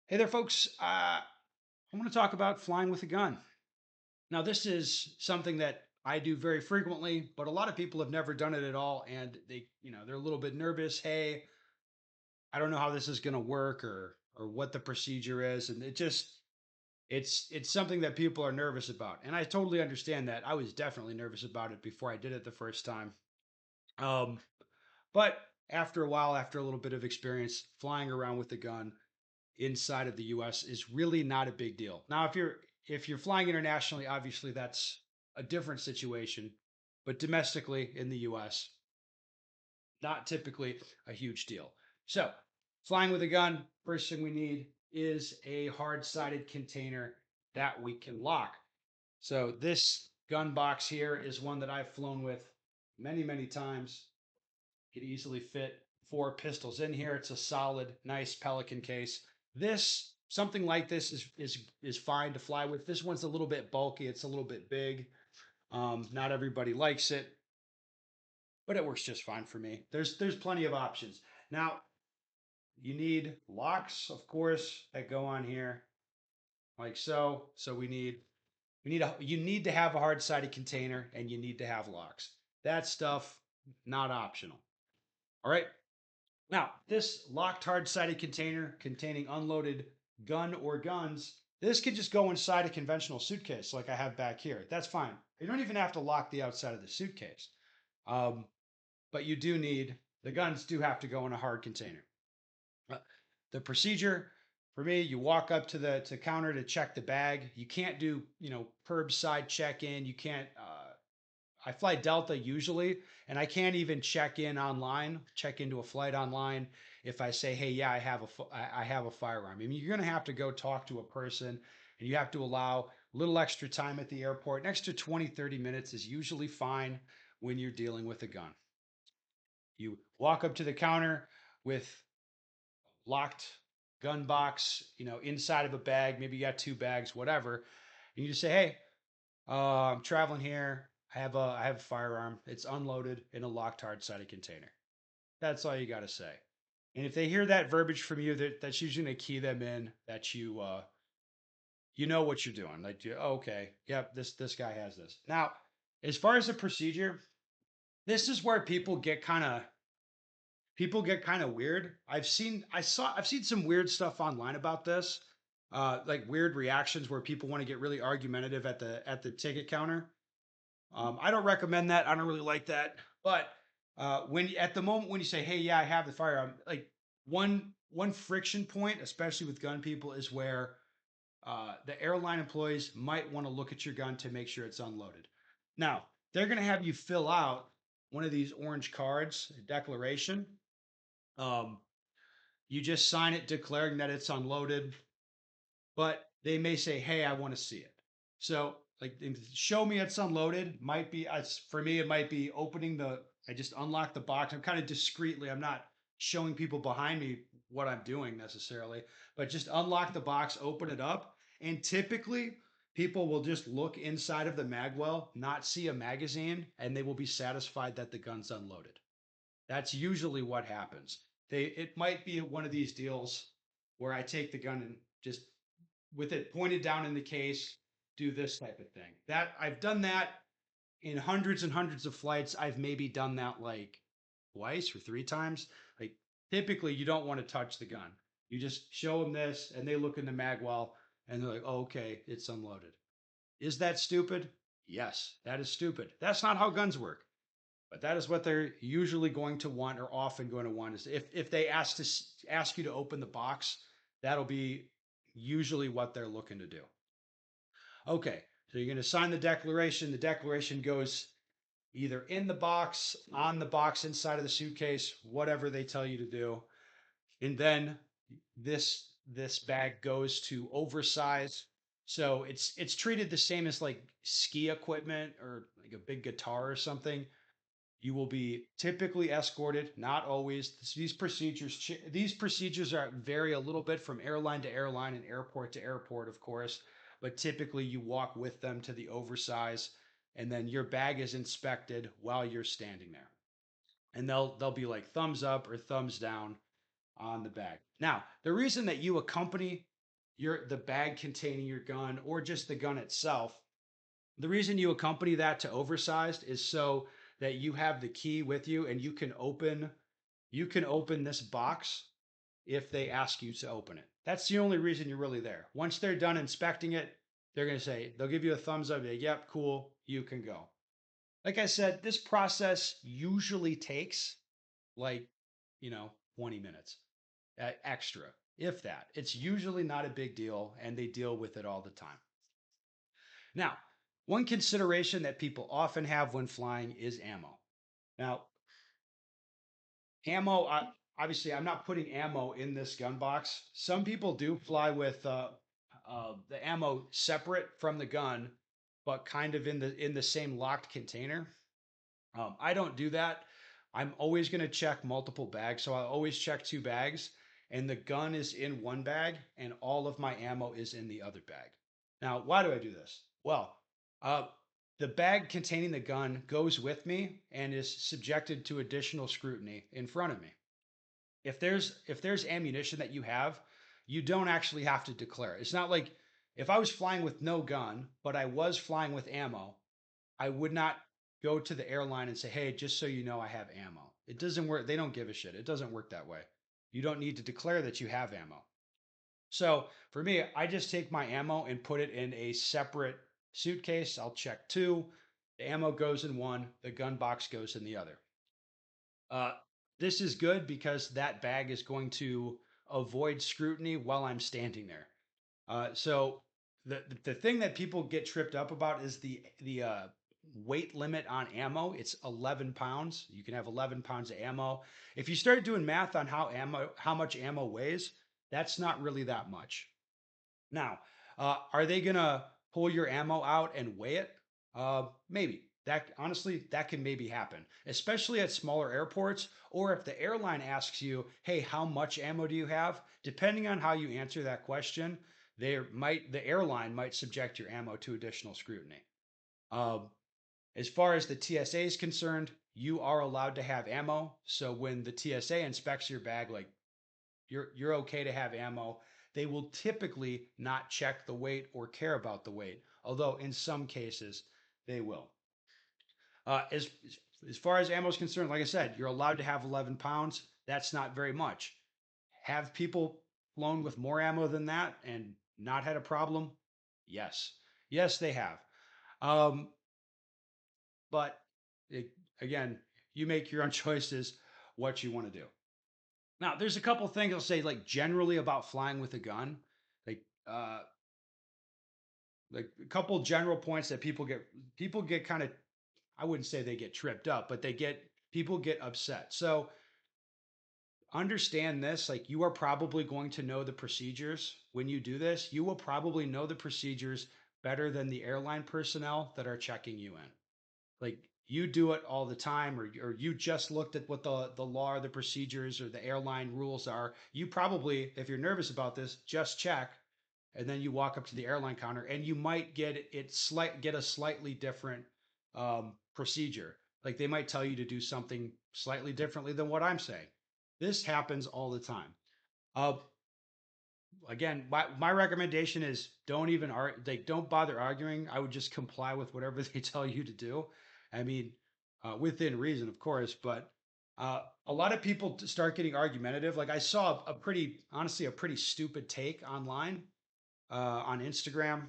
Hey there, folks. I want to talk about flying with a gun. Now, this is something that I do very frequently, but a lot of people have never done it at all, and they're a little bit nervous. Hey, I don't know how this is going to work, or what the procedure is, and it's something that people are nervous about, and I totally understand that. I was definitely nervous about it before I did it the first time. Um, but after a while, after a little bit of experience flying around with a gun, inside of the US is really not a big deal. Now, if you're flying internationally, obviously that's a different situation, but domestically in the US, not typically a huge deal. So, flying with a gun, first thing we need is a hard-sided container that we can lock. So, this gun box here is one that I've flown with many, many times. Could easily fit four pistols in here. It's a solid, nice Pelican case. This something like this is fine to fly with. This one's a little bit bulky. It's a little bit big. Not everybody likes it, but it works just fine for me. There's plenty of options. Now you need locks, of course, that go on here like so. So you need to have a hard sided container and you need to have locks. That stuff not optional. All right. Now, this locked hard-sided container containing unloaded gun or guns, this could just go inside a conventional suitcase like I have back here. That's fine. You don't even have to lock the outside of the suitcase. Um, but the guns do have to go in a hard container. Uh, the procedure for me, you walk up to the counter to check the bag. You can't do, curbside check-in. You can't I fly Delta usually, and I can't even check into a flight online if I say, "Hey, yeah, I have a firearm." I mean, you're going to have to go talk to a person, and you have to allow a little extra time at the airport. An extra 20, 30 minutes is usually fine when you're dealing with a gun. You walk up to the counter with locked gun box, inside of a bag. Maybe you got two bags, whatever. And you just say, "Hey, I'm traveling here. I have a firearm. It's unloaded in a locked hard-sided container." That's all you got to say. And if they hear that verbiage from you, that's usually going to key them in that you know what you're doing. Like, oh, okay, yep, this guy has this. Now, as far as the procedure, this is where people get kind of weird. I've seen some weird stuff online about this, like weird reactions where people want to get really argumentative at the ticket counter. I don't recommend that. I don't really like that. But when at the moment when you say, "Hey, yeah, I have the firearm," like one friction point, especially with gun people, is where the airline employees might want to look at your gun to make sure it's unloaded. Now they're going to have you fill out one of these orange cards, a declaration. Um, you just sign it declaring that it's unloaded, but they may say, "Hey, I want to see it." So, like, show me it's unloaded might be for me. It might be opening the. I just unlock the box. I'm kind of discreetly. I'm not showing people behind me what I'm doing necessarily, but just unlock the box, open it up, and typically people will just look inside of the magwell, not see a magazine, and they will be satisfied that the gun's unloaded. That's usually what happens. It might be one of these deals where I take the gun and just with it pointed down in the case, do this type of thing. That I've done that in hundreds and hundreds of flights. I've maybe done that like twice or three times. Like typically, you don't want to touch the gun. You just show them this, and they look in the magwell, and they're like, "Oh, okay, it's unloaded." Is that stupid? Yes, that is stupid. That's not how guns work. But that is what they're usually going to want, or often going to want, is if they ask you to open the box, that'll be usually what they're looking to do. Okay, so you're going to sign the declaration. The declaration goes either in the box, on the box, inside of the suitcase, whatever they tell you to do, and then this bag goes to oversize. So it's treated the same as like ski equipment or like a big guitar or something. You will be typically escorted, not always. These procedures are vary a little bit from airline to airline and airport to airport, of course. But typically, you walk with them to the oversize, and then your bag is inspected while you're standing there. And they'll be like thumbs up or thumbs down on the bag. Now, the reason that you accompany the bag containing your gun or just the gun itself. The reason you accompany that to oversized is so that you have the key with you and you can open this box if they ask you to open it. That's the only reason you're really there. Once they're done inspecting it, they're going to say, they'll give you a thumbs up. Yep, cool, you can go. Like I said, this process usually takes like, 20 minutes extra, if that. It's usually not a big deal, and they deal with it all the time. Now, one consideration that people often have when flying is ammo. Now, ammo, obviously, I'm not putting ammo in this gun box. Some people do fly with the ammo separate from the gun, but kind of in the same locked container. I don't do that. I'm always going to check multiple bags, so I always check two bags, and the gun is in one bag, and all of my ammo is in the other bag. Now, why do I do this? Well, uh, the bag containing the gun goes with me and is subjected to additional scrutiny in front of me. If there's ammunition that you have, you don't actually have to declare it. It's not like if I was flying with no gun, but I was flying with ammo, I would not go to the airline and say, "Hey, just so you know, I have ammo." It doesn't work. They don't give a shit. It doesn't work that way. You don't need to declare that you have ammo. So for me, I just take my ammo and put it in a separate suitcase. I'll check two. The ammo goes in one, the gun box goes in the other. Uh, this is good because that bag is going to avoid scrutiny while I'm standing there. So the thing that people get tripped up about is the weight limit on ammo. It's 11 pounds. You can have 11 pounds of ammo. If you start doing math on how much ammo weighs, that's not really that much. Now, are they gonna pull your ammo out and weigh it? Maybe. That honestly, that can maybe happen, especially at smaller airports, or if the airline asks you, "Hey, how much ammo do you have?" Depending on how you answer that question, the airline might subject your ammo to additional scrutiny. Um, as far as the TSA is concerned, you are allowed to have ammo. So when the TSA inspects your bag, like you're okay to have ammo. They will typically not check the weight or care about the weight, although in some cases they will. As far as ammo is concerned, like I said, you're allowed to have 11 pounds. That's not very much. Have people flown with more ammo than that and not had a problem? Yes, yes, they have. Um, but it, again, you make your own choices what you want to do. Now, there's a couple things I'll say, like generally about flying with a gun, like uh, like a couple general points that people get kind of, I wouldn't say they get tripped up, but people get upset. So understand this, like you are probably going to know the procedures when you do this. You will probably know the procedures better than the airline personnel that are checking you in. Like you do it all the time, or you just looked at what the law or the procedures or the airline rules are. You probably, if you're nervous about this, just check, and then you walk up to the airline counter and you might get a slightly different procedure. Like they might tell you to do something slightly differently than what I'm saying. This happens all the time. uh, Again, my recommendation is don't even argue, like don't bother arguing. I would just comply with whatever they tell you to do. I mean, within reason, of course, but a lot of people start getting argumentative. Like I saw honestly, a pretty stupid take online on Instagram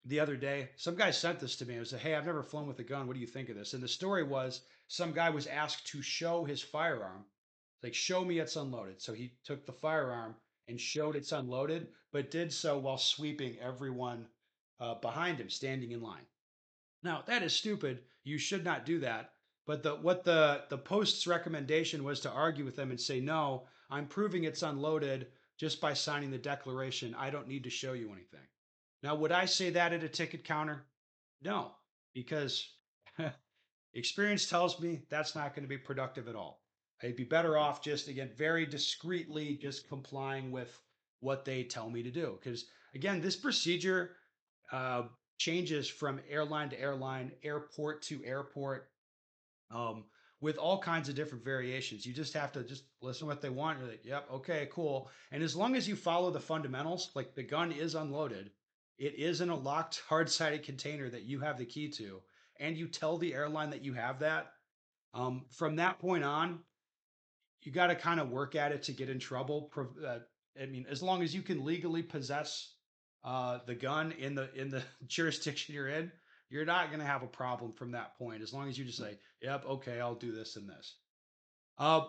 the other day. Some guy sent this to me and said, "Hey, I've never flown with a gun. What do you think of this?" And the story was some guy was asked to show his firearm, like, "Show me it's unloaded." So he took the firearm and showed it's unloaded, but did so while sweeping everyone behind him standing in line. Now, that is stupid. You should not do that. But the post's recommendation was to argue with them and say, "No, I'm proving it's unloaded just by signing the declaration. I don't need to show you anything." Now, would I say that at a ticket counter? No, because experience tells me that's not going to be productive at all. I'd be better off just, again, very discreetly just complying with what they tell me to do. Because, again, this procedure uh, changes from airline to airline, airport to airport. Um, with all kinds of different variations. You just have to just listen to what they want. You're like, yep, okay, cool. And as long as you follow the fundamentals, like the gun is unloaded, it is in a locked, hard-sided container that you have the key to, and you tell the airline that you have that. From that point on, you got to kind of work at it to get in trouble. I mean, as long as you can legally possess the gun in the jurisdiction you're in, you're not going to have a problem from that point. As long as you just say, "Yep, okay, I'll do this and this." Uh,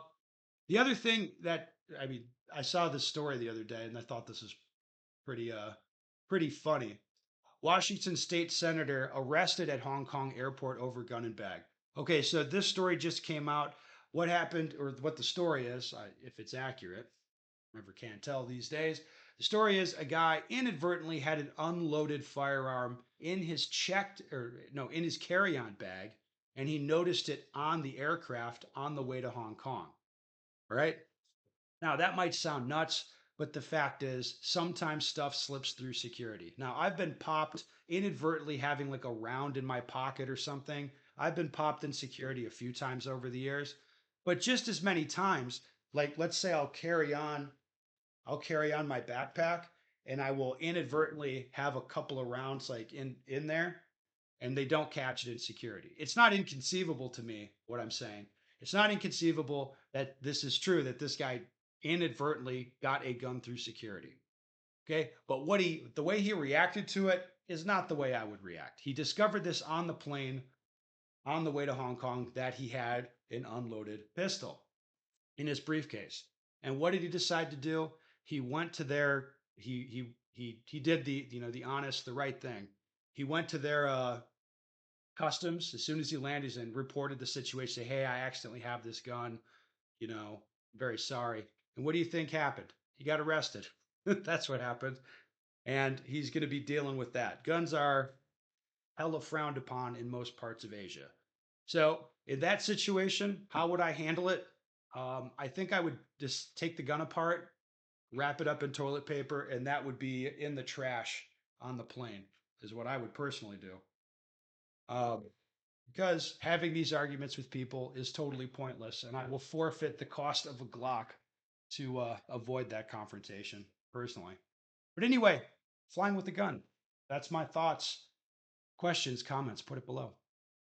the other thing that I mean, I saw this story the other day, and I thought this is pretty pretty funny. Washington State Senator arrested at Hong Kong airport over gun and bag. Okay, so this story just came out. What happened, or what the story is, if it's accurate, never can tell these days. The story is a guy inadvertently had an unloaded firearm in his checked, or no, in his carry-on bag, and he noticed it on the aircraft on the way to Hong Kong. Right? Now, that might sound nuts, but the fact is, sometimes stuff slips through security. Now, I've been popped inadvertently having like a round in my pocket or something. I've been popped in security a few times over the years, but just as many times, like let's say I'll carry on my backpack and I will inadvertently have a couple of rounds like in there and they don't catch it in security. It's not inconceivable to me what I'm saying. It's not inconceivable that this is true that this guy inadvertently got a gun through security. Okay? But the way he reacted to it is not the way I would react. He discovered this on the plane on the way to Hong Kong that he had an unloaded pistol in his briefcase. And what did he decide to do? He went to their he did the honest, the right thing. He went to their customs as soon as he landed and reported the situation. Say, hey, I accidentally have this gun. You know, very sorry. And what do you think happened? He got arrested. That's what happened. And he's going to be dealing with that. Guns are hella frowned upon in most parts of Asia. So in that situation, how would I handle it? I think I would just take the gun apart, wrap it up in toilet paper, and that would be in the trash on the plane, is what I would personally do. Um, because having these arguments with people is totally pointless, and I will forfeit the cost of a Glock to avoid that confrontation personally. But anyway, flying with a gun. That's my thoughts. Questions, comments, put it below.